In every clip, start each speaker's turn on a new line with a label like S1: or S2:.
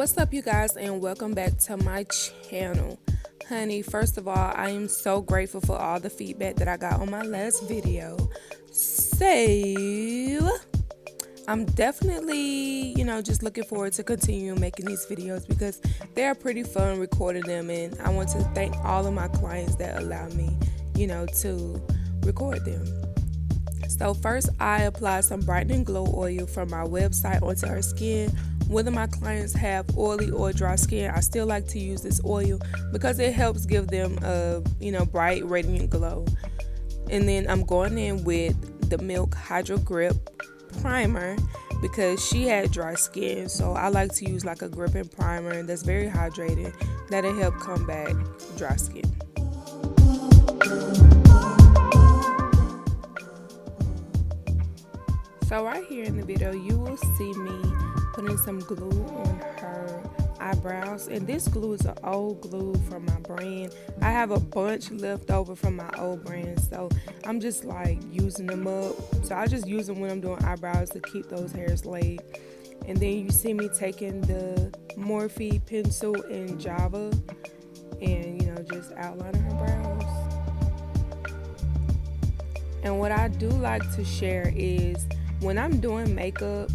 S1: What's up, you guys, and welcome back to my channel. Honey, first of all, I am so grateful for all the feedback that I got on my last video. So I'm definitely, just looking forward to continue making these videos because they're pretty fun recording them, and I want to thank all of my clients that allow me, to record them. So first, I apply some brightening glow oil from my website onto her skin. Whether my clients have oily or dry skin, I still like to use this oil because it helps give them a bright, radiant glow. And then I'm going in with the Milk Hydro Grip Primer because she had dry skin, so I like to use like a gripping primer that's very hydrated that'll help combat dry skin. So right here in the video, you will see me putting some glue on her eyebrows, and this glue is an old glue from my brand. I have a bunch left over from my old brand, so I'm just like using them up. So I just use them when I'm doing eyebrows to keep those hairs laid. And then you see me taking the Morphe pencil in Java and just outlining her brows. And what I do like to share is when I'm doing makeup,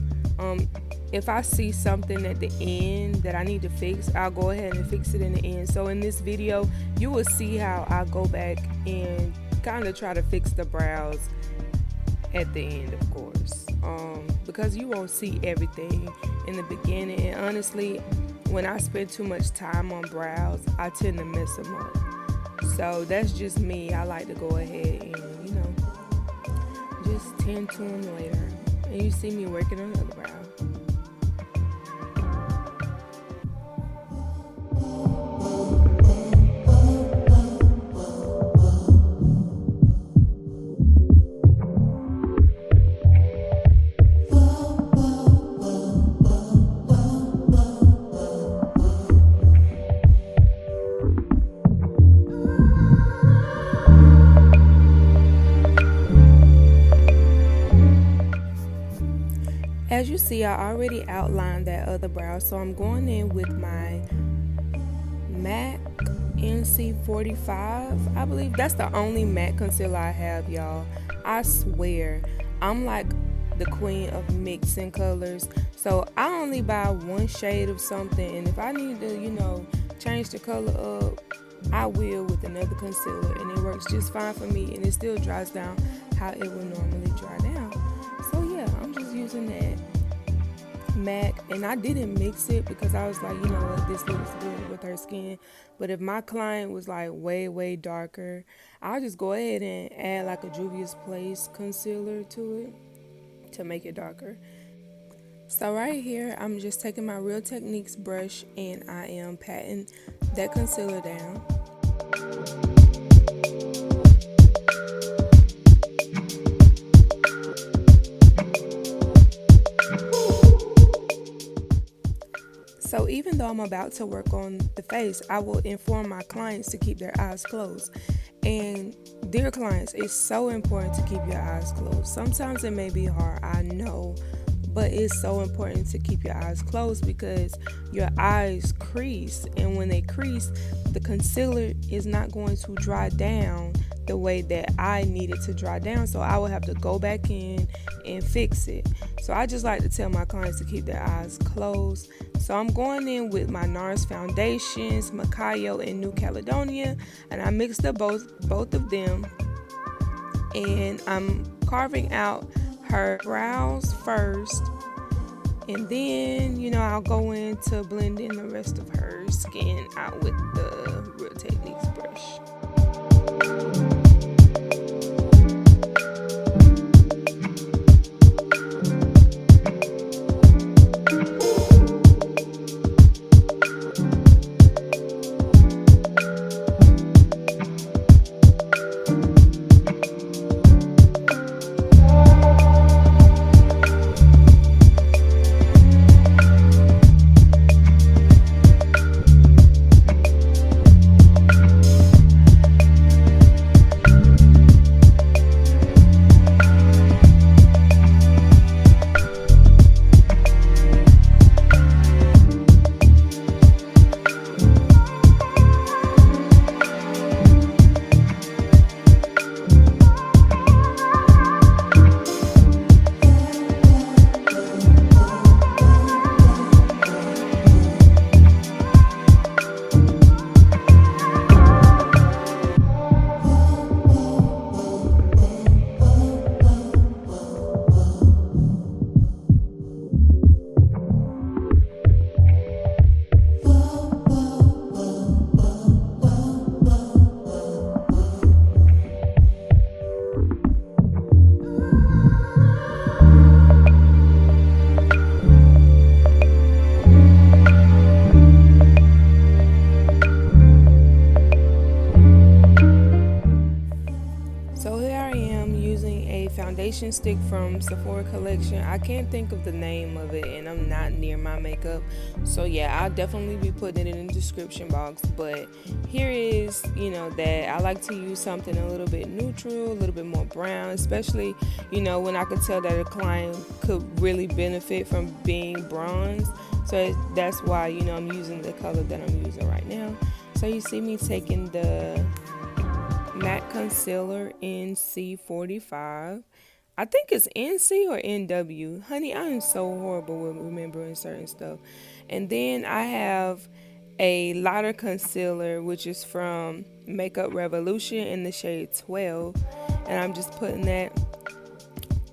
S1: if I see something at the end that I need to fix, I'll go ahead and fix it in the end. So in this video, you will see how I go back and kind of try to fix the brows at the end, of course, because you won't see everything in the beginning. And honestly, when I spend too much time on brows, I tend to mess them up. So that's just me. I like to go ahead and just tend to them later. And you see me working on the other brow. As you see, I already outlined that other brow, so I'm going in with my MAC NC45. I believe that's the only matte concealer I have, y'all. I swear, I'm like the queen of mixing colors, so I only buy one shade of something, and if I need to, change the color up, I will with another concealer, and it works just fine for me, and it still dries down how it would normally dry down. So yeah, I'm just using that MAC, and I didn't mix it because I was like, what, this looks good with her skin. But if my client was like way darker, I'll just go ahead and add like a Juvias Place Concealer to it to make it darker. So right here, I'm just taking my Real Techniques brush and I am patting that concealer down. So even though I'm about to work on the face, I will inform my clients to keep their eyes closed. And dear clients, it's so important to keep your eyes closed. Sometimes it may be hard, I know, but it's so important to keep your eyes closed because your eyes crease, and when they crease, the concealer is not going to dry down the way that I need it to dry down, so I will have to go back in and fix it. So I just like to tell my clients to keep their eyes closed. So I'm going in with my NARS foundations, MACAO and New Caledonia, and I mixed up both of them, and I'm carving out her brows first, and then I'll go in to blend in the rest of her skin out with the Real Techniques brush. foundation stick from Sephora collection. I can't think of the name of it, and I'm not near my makeup, so yeah, I'll definitely be putting it in the description box. But here is, that I like to use something a little bit neutral, a little bit more brown, especially when I could tell that a client could really benefit from being bronze. So that's why I'm using the color that I'm using right now. So you see me taking the matte concealer in C45. I think it's NC or NW. Honey, I am so horrible with remembering certain stuff. And then I have a lighter concealer, which is from Makeup Revolution in the shade 12. And I'm just putting that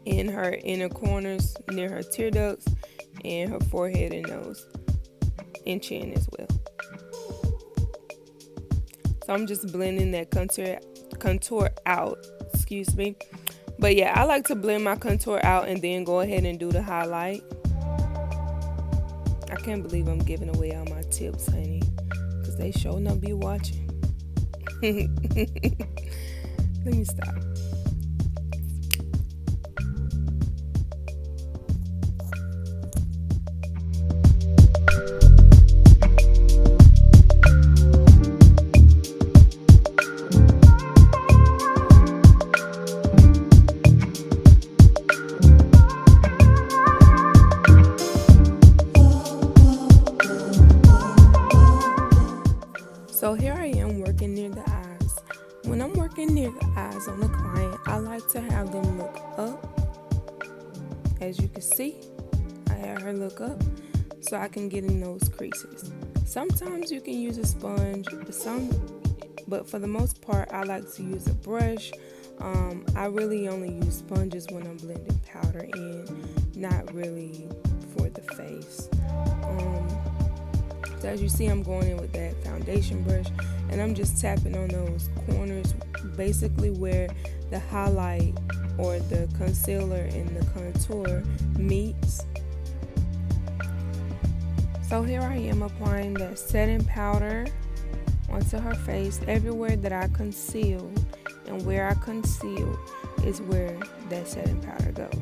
S1: in her inner corners near her tear ducts and her forehead and nose and chin as well. So I'm just blending that contour out, excuse me. But yeah, I like to blend my contour out and then go ahead and do the highlight. I can't believe I'm giving away all my tips, honey, because they sure not be watching. Let me stop. So here I am working near the eyes. When I'm working near the eyes on the client, I like to have them look up. As you can see, I have her look up so I can get in those creases. Sometimes you can use a sponge, but for the most part, I like to use a brush. I really only use sponges when I'm blending powder in, not really for the face. So as you see, I'm going in with that foundation brush, and I'm just tapping on those corners, basically where the highlight or the concealer and the contour meets. So here I am applying that setting powder onto her face everywhere that I concealed, and where I concealed is where that setting powder goes.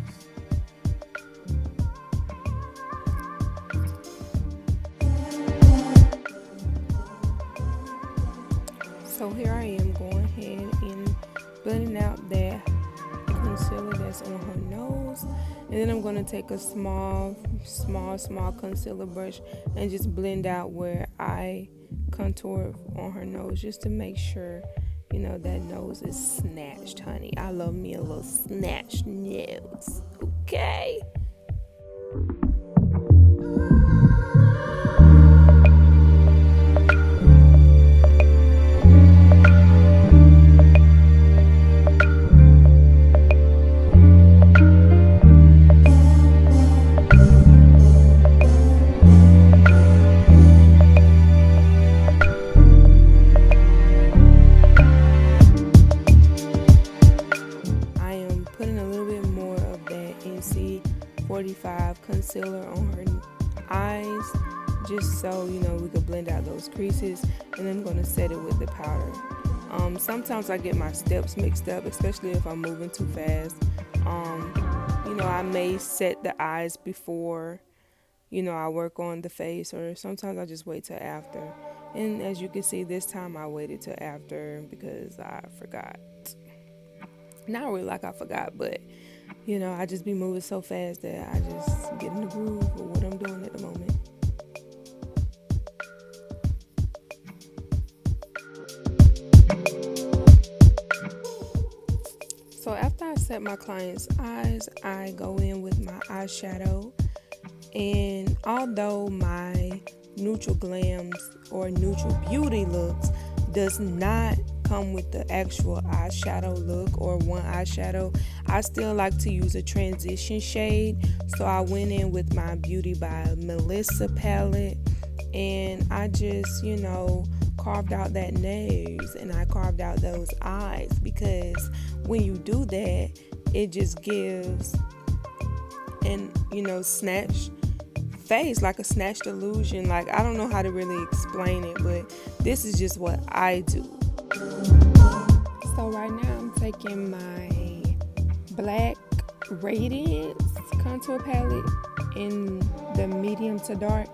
S1: So here I am going ahead and blending out that concealer that's on her nose, and then I'm going to take a small concealer brush and just blend out where I contour on her nose, just to make sure that nose is snatched, honey. I love me a little snatched nose, okay? Concealer on her eyes, just so we could blend out those creases, and I'm going to set it with the powder. Sometimes I get my steps mixed up, especially if I'm moving too fast. I may set the eyes before I work on the face, or sometimes I just wait till after. And as you can see, this time I waited till after because I forgot. Not really like I forgot, but I just be moving so fast that I just get in the groove of what I'm doing at the moment. So after I set my client's eyes, I go in with my eyeshadow. And although my neutral glams or neutral beauty looks does not come with the actual eyeshadow look or one eyeshadow, I still like to use a transition shade. So I went in with my Beauty by Melissa palette, and I just carved out that nose and I carved out those eyes, because when you do that, it just gives an snatched face, like a snatched illusion. Like, I don't know how to really explain it, but this is just what I do. So right now I'm taking my black Radiance contour palette in the medium to dark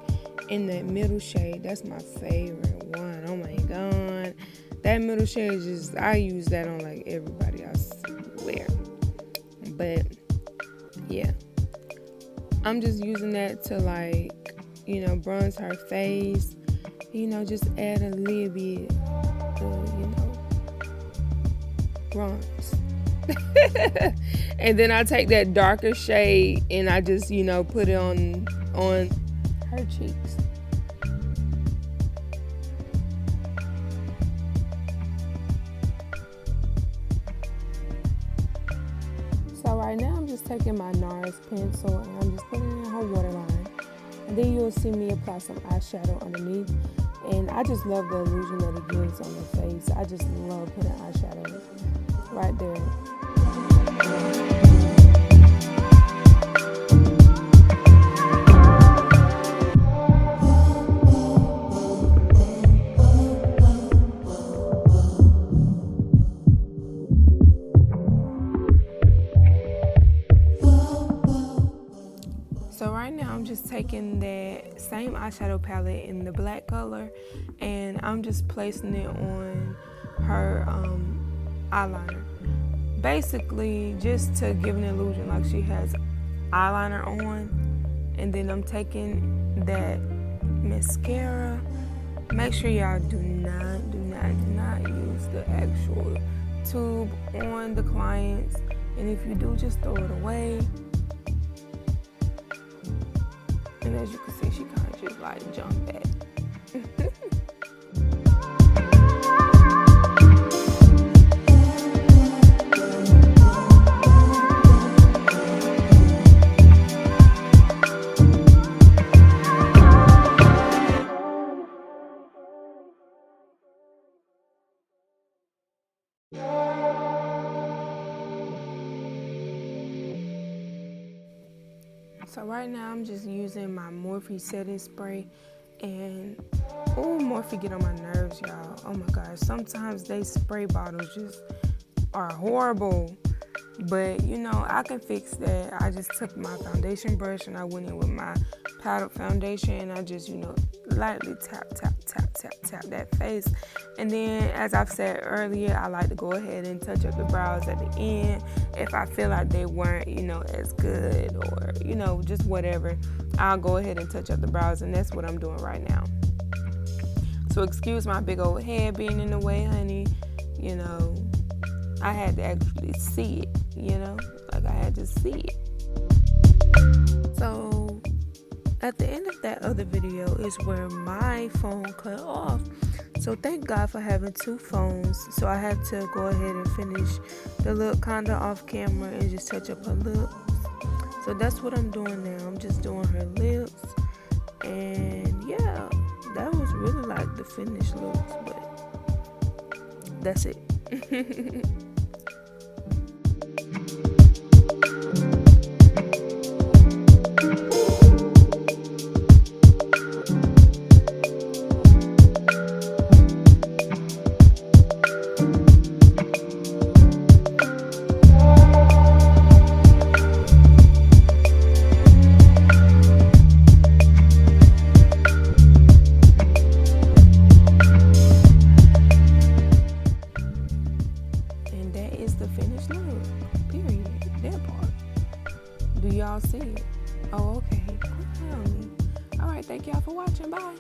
S1: in that middle shade. That's my favorite one. Oh my god, that middle shade is just, I use that on like everybody, I swear. But yeah, I'm just using that to like, you know, bronze her face, you know, just add a little bit of, you know, bronze. And then I take that darker shade and I just, you know, put it on her cheeks. So right now I'm just taking my NARS pencil and I'm just putting it in her waterline. And then you'll see me apply some eyeshadow underneath. And I just love the illusion that it gives on the face. I just love putting eyeshadow right there. So right now I'm just taking that same eyeshadow palette in the black color and I'm just placing it on her eyeliner. Basically just to give an illusion like she has eyeliner on. And then I'm taking that mascara. Make sure y'all do not use the actual tube on the clients. And if you do, just throw it away. And as you can see, she kind of just like jumped back. So right now I'm just using my Morphe setting spray and oh, Morphe get on my nerves, y'all. Oh my gosh, sometimes they spray bottles just are horrible. But you know, I can fix that. I just took my foundation brush and I went in with my powdered foundation and I just, you know, lightly tap that face. And then as I've said earlier, I like to go ahead and touch up the brows at the end if I feel like they weren't, you know, as good or, you know, just whatever. I'll go ahead and touch up the brows and that's what I'm doing right now. So excuse my big old head being in the way, honey. You know, I had to actually see it, you know, like I had to see it. So at the end of that other video is where my phone cut off. So thank God for having two phones. So I had to go ahead and finish the look kinda off camera and just touch up her lips. So that's what I'm doing now. I'm just doing her lips. And yeah, that was really like the finished looks, but that's it. Do y'all see it? Oh, okay. Alright, thank y'all for watching. Bye.